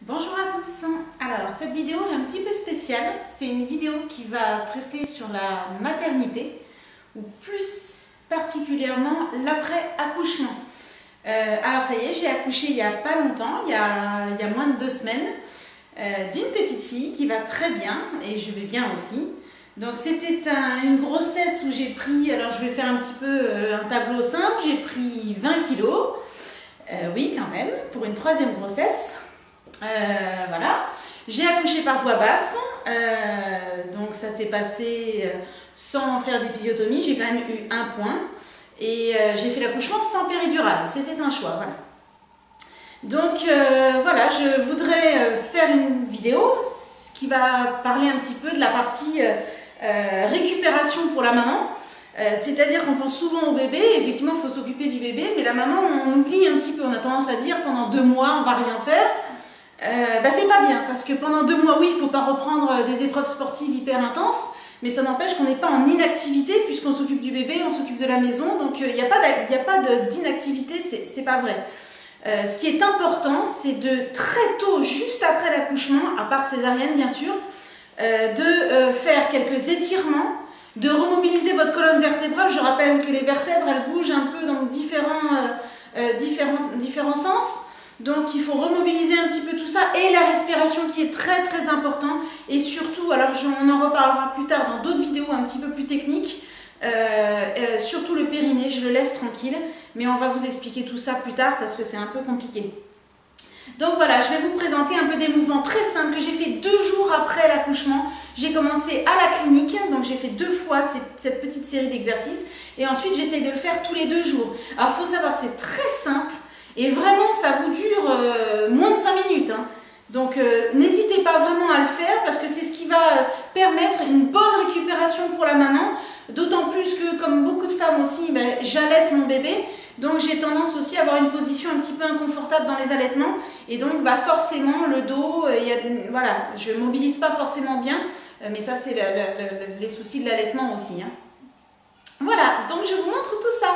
Bonjour à tous. Alors cette vidéo est un petit peu spéciale. C'est une vidéo qui va traiter sur la maternité ou plus particulièrement l'après-accouchement. Alors ça y est, j'ai accouché il n'y a pas longtemps, il y a moins de 2 semaines, d'une petite fille qui va très bien et je vais bien aussi. Donc c'était une grossesse où j'ai pris, alors je vais faire un petit peu un tableau simple, j'ai pris 20 kilos, oui quand même, pour une 3e grossesse. Voilà, j'ai accouché par voie basse, donc ça s'est passé sans faire d'épisiotomie, j'ai quand même eu un point et j'ai fait l'accouchement sans péridurale, c'était un choix, voilà. Donc voilà, je voudrais faire une vidéo qui va parler un petit peu de la partie récupération pour la maman. C'est-à-dire qu'on pense souvent au bébé, effectivement il faut s'occuper du bébé, mais la maman on oublie un petit peu, on a tendance à dire pendant 2 mois on va rien faire. C'est pas bien parce que pendant 2 mois, oui, il ne faut pas reprendre des épreuves sportives hyper intenses, mais ça n'empêche qu'on n'est pas en inactivité puisqu'on s'occupe du bébé, on s'occupe de la maison, donc il n'y a pas d'inactivité, c'est pas vrai. Ce qui est important, c'est de très tôt, juste après l'accouchement, à part césarienne bien sûr, de faire quelques étirements, de remobiliser votre colonne vertébrale. Je rappelle que les vertèbres, elles bougent un peu dans différents sens. Donc il faut remobiliser un petit peu tout ça et la respiration qui est très très important et surtout, alors on en reparlera plus tard dans d'autres vidéos un petit peu plus techniques, surtout le périnée, je le laisse tranquille, mais on va vous expliquer tout ça plus tard parce que c'est un peu compliqué. Donc voilà, je vais vous présenter un peu des mouvements très simples que j'ai fait 2 jours après l'accouchement. J'ai commencé à la clinique, donc j'ai fait 2 fois cette petite série d'exercices et ensuite j'essaye de le faire tous les 2 jours. Alors il faut savoir que c'est très simple. Et vraiment, ça vous dure moins de 5 minutes. Hein. Donc, n'hésitez pas vraiment à le faire parce que c'est ce qui va permettre une bonne récupération pour la maman. D'autant plus que, comme beaucoup de femmes aussi, j'allaite mon bébé. Donc, j'ai tendance aussi à avoir une position un petit peu inconfortable dans les allaitements. Et donc, forcément, le dos, voilà, je ne mobilise pas forcément bien. Mais ça, c'est les soucis de l'allaitement aussi. Hein. Voilà, donc je vous montre tout ça.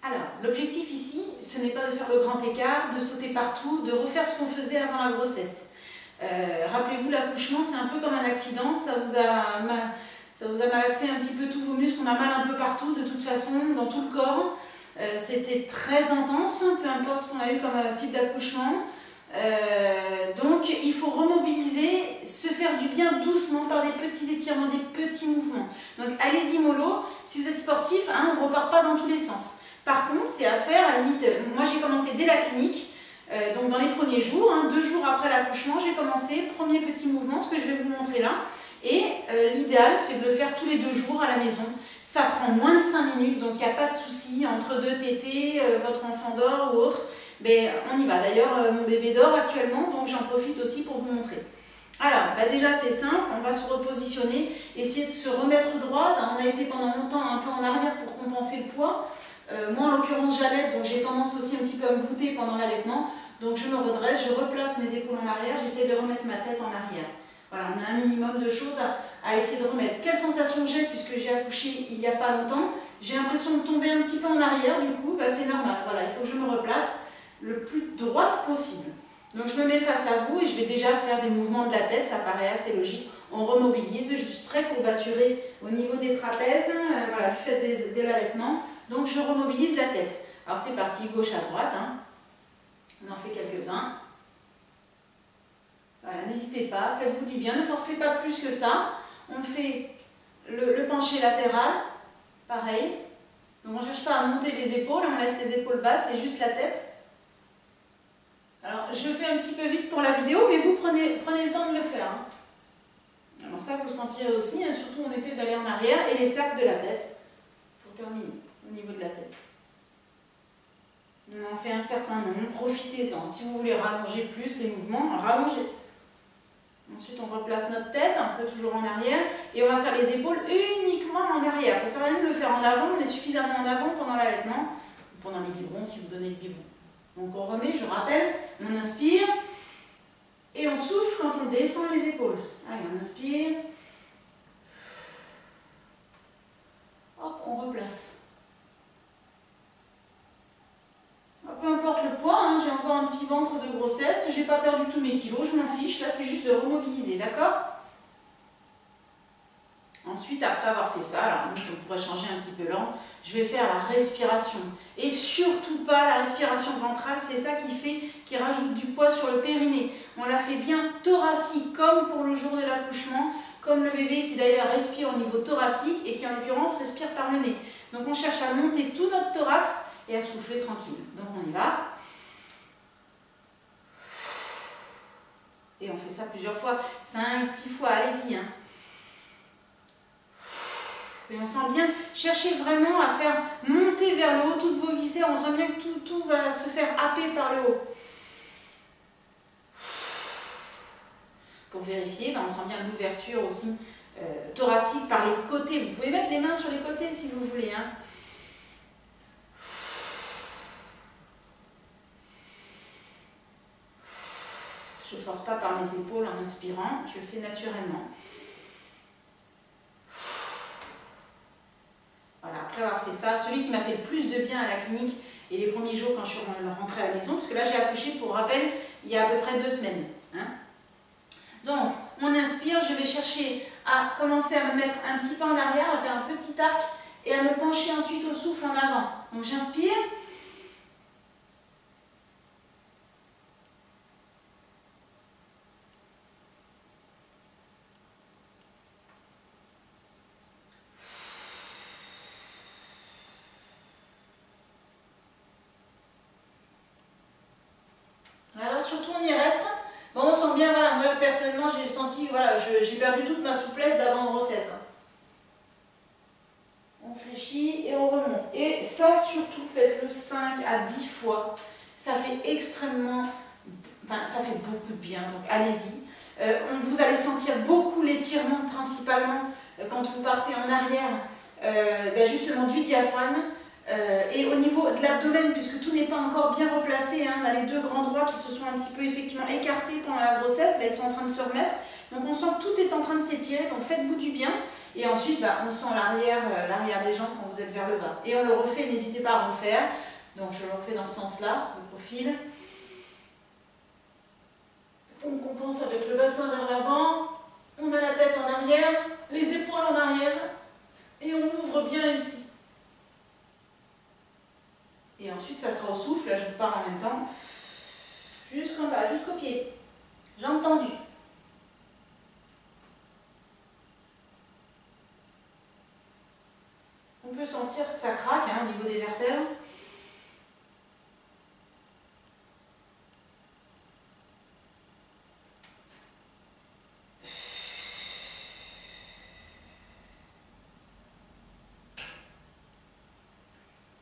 Alors, l'objectif ici, ce n'est pas de faire le grand écart, de sauter partout, de refaire ce qu'on faisait avant la grossesse. Rappelez-vous, l'accouchement, c'est un peu comme un accident, ça vous a malaxé un petit peu tous vos muscles, on a mal un peu partout, de toute façon, dans tout le corps. C'était très intense, peu importe ce qu'on a eu comme type d'accouchement. Donc, il faut remobiliser, se faire du bien doucement par des petits étirements, des petits mouvements. Donc, allez-y mollo, si vous êtes sportif, hein, on ne repart pas dans tous les sens. Par contre, c'est à faire, à la limite, moi j'ai commencé dès la clinique, donc dans les premiers jours, 2 jours après l'accouchement, j'ai commencé, premier petit mouvement, ce que je vais vous montrer là. Et l'idéal, c'est de le faire tous les 2 jours à la maison. Ça prend moins de 5 minutes, donc il n'y a pas de souci, entre 2 tétés, votre enfant dort ou autre, mais on y va. D'ailleurs, mon bébé dort actuellement, donc j'en profite aussi pour vous montrer. Alors, déjà c'est simple, on va se repositionner, essayer de se remettre droite. On a été pendant longtemps un peu en arrière pour compenser le poids. Moi en l'occurrence j'allaite, donc j'ai tendance aussi un petit peu à me voûter pendant l'allaitement. Donc je me redresse, je replace mes épaules en arrière, j'essaie de remettre ma tête en arrière. Voilà, on a un minimum de choses à essayer de remettre. Quelle sensation j'ai puisque j'ai accouché il n'y a pas longtemps? J'ai l'impression de tomber un petit peu en arrière, du coup c'est normal. Voilà, il faut que je me replace le plus droite possible. Donc je me mets face à vous et je vais déjà faire des mouvements de la tête, ça paraît assez logique. On remobilise, je suis très courbaturée au niveau des trapèzes, voilà, du fait de l'allaitement. Donc je remobilise la tête. Alors c'est parti, gauche à droite. Hein. On en fait quelques-uns. Voilà, n'hésitez pas, faites-vous du bien, ne forcez pas plus que ça. On fait le penché latéral, pareil. Donc on ne cherche pas à monter les épaules, on laisse les épaules basses, c'est juste la tête. Alors je fais un petit peu vite pour la vidéo, mais vous prenez le temps de le faire. Hein. Alors ça vous le sentirez aussi, hein, surtout on essaie d'aller en arrière et les cercles de la tête pour terminer. Au niveau de la tête. On en fait un certain nombre, profitez-en. Si vous voulez rallonger plus les mouvements, rallongez. Ensuite, on replace notre tête, un peu toujours en arrière, et on va faire les épaules uniquement en arrière. Ça ne sert à rien de le faire en avant, on est suffisamment en avant pendant l'allaitement, ou pendant les biberons si vous donnez le biberon. Donc on remet, je rappelle, on inspire, et on souffle quand on descend les épaules. Allez, on inspire. Hop. replace. Peu importe le poids, hein, j'ai encore un petit ventre de grossesse, j'ai pas perdu tous mes kilos, je m'en fiche, là c'est juste de remobiliser, d'accord? Ensuite, après avoir fait ça, alors on pourrait changer un petit peu l'angle, je vais faire la respiration. Et surtout pas la respiration ventrale, c'est ça qui rajoute du poids sur le périnée. On la fait bien thoracique, comme pour le jour de l'accouchement, comme le bébé qui d'ailleurs respire au niveau thoracique et qui en l'occurrence respire par le nez. Donc on cherche à monter tout notre thorax et à souffler tranquille. Donc on y va. Et on fait ça plusieurs fois, 5, 6 fois, allez-y. Hein. Et on sent bien, cherchez vraiment à faire monter vers le haut toutes vos viscères, on sent bien que tout va se faire happer par le haut. Pour vérifier, on sent bien l'ouverture aussi thoracique par les côtés. Vous pouvez mettre les mains sur les côtés si vous voulez. Hein. Je ne force pas par mes épaules en inspirant, je le fais naturellement. Voilà, après avoir fait ça, celui qui m'a fait le plus de bien à la clinique et les premiers jours quand je suis rentrée à la maison, parce que là j'ai accouché pour rappel il y a à peu près 2 semaines. Hein. Donc, on inspire, je vais chercher à commencer à me mettre un petit pas en arrière, à faire un petit arc et à me pencher ensuite au souffle en avant. Donc j'inspire. Alors surtout on y reste. Bon, on sent bien, voilà, moi personnellement j'ai senti, voilà, j'ai perdu toute ma souplesse d'avant grossesse. On fléchit et on remonte. Et ça surtout faites-le 5 à 10 fois. Ça fait extrêmement, enfin ça fait beaucoup de bien, donc allez-y. Vous allez sentir beaucoup l'étirement principalement quand vous partez en arrière, justement du diaphragme. Et au niveau de l'abdomen, puisque tout n'est pas encore bien replacé, hein, on a les 2 grands droits qui se sont un petit peu effectivement écartés pendant la grossesse, là ils sont en train de se remettre, donc on sent que tout est en train de s'étirer, donc faites-vous du bien, et ensuite on sent l'arrière des jambes quand vous êtes vers le bas, et on le refait, n'hésitez pas à refaire, donc je le refais dans ce sens-là, le profil, on compense avec le bassin vers l'avant, on a la tête en arrière, les épaules en arrière, et on ouvre bien ici. Et ensuite, ça sera au souffle, là je vous parle en même temps, jusqu'en bas, jusqu'au pied. Jambes tendues. On peut sentir que ça craque hein, au niveau des vertèbres.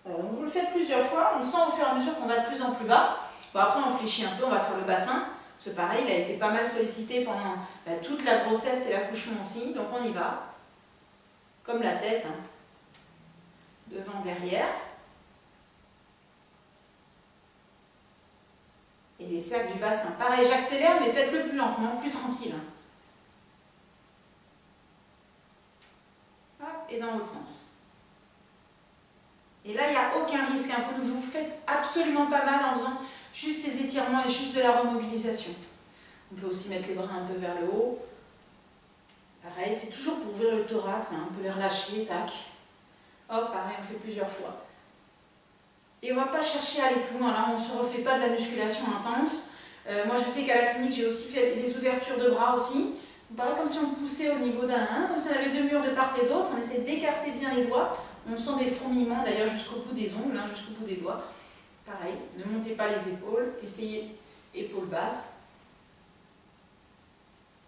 Donc vous le faites plusieurs fois, on le sent au fur et à mesure qu'on va de plus en plus bas. Bon, après on fléchit un peu, on va faire le bassin. C'est pareil, il a été pas mal sollicité pendant toute la grossesse et l'accouchement aussi, donc on y va. Comme la tête, hein. Devant, derrière. Et les cercles du bassin. Pareil, j'accélère, mais faites-le plus lentement, plus tranquille. Hop, et dans l'autre sens. Et là, il n'y a aucun risque, hein. Vous ne vous faites absolument pas mal en faisant juste ces étirements et juste de la remobilisation. On peut aussi mettre les bras un peu vers le haut. Pareil, c'est toujours pour ouvrir le thorax, hein. On peut les relâcher, tac. Hop, pareil, on fait plusieurs fois. Et on ne va pas chercher à aller plus loin, là, on ne se refait pas de la musculation intense. Moi, je sais qu'à la clinique, j'ai aussi fait des ouvertures de bras aussi. Pareil, comme si on poussait au niveau d'un, comme si on avait 2 murs de part et d'autre, on essaie d'écarter bien les doigts. On sent des fourmillements d'ailleurs jusqu'au bout des ongles, hein, jusqu'au bout des doigts. Pareil, ne montez pas les épaules, essayez épaules basses.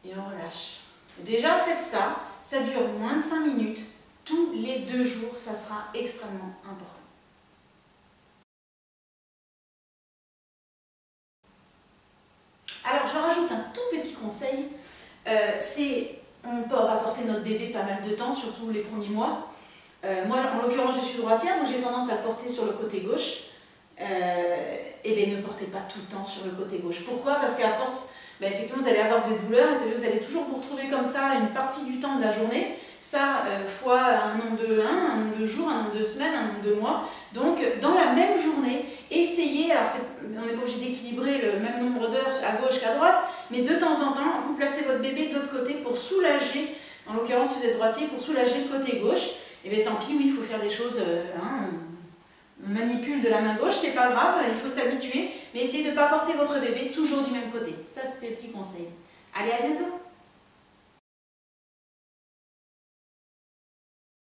Et on relâche. Déjà faites ça, ça dure moins de 5 minutes. Tous les 2 jours, ça sera extrêmement important. Alors je rajoute un tout petit conseil, on va porter notre bébé pas mal de temps, surtout les premiers mois. Moi, en l'occurrence, je suis droitière, donc j'ai tendance à le porter sur le côté gauche. Et bien, ne portez pas tout le temps sur le côté gauche. Pourquoi? Parce qu'à force, effectivement, vous allez avoir des douleurs et vous allez toujours vous retrouver comme ça une partie du temps de la journée. Ça, fois un nombre de jours, un nombre de semaines, un nombre de mois. Donc, dans la même journée, essayez, alors on n'est pas obligé d'équilibrer le même nombre d'heures à gauche qu'à droite, mais de temps en temps, vous placez votre bébé de l'autre côté pour soulager, en l'occurrence si vous êtes droitier, pour soulager le côté gauche. Et bien tant pis, oui, il faut faire des choses, on manipule de la main gauche, c'est pas grave, il faut s'habituer, mais essayez de ne pas porter votre bébé toujours du même côté. Ça, c'était le petit conseil. Allez, à bientôt!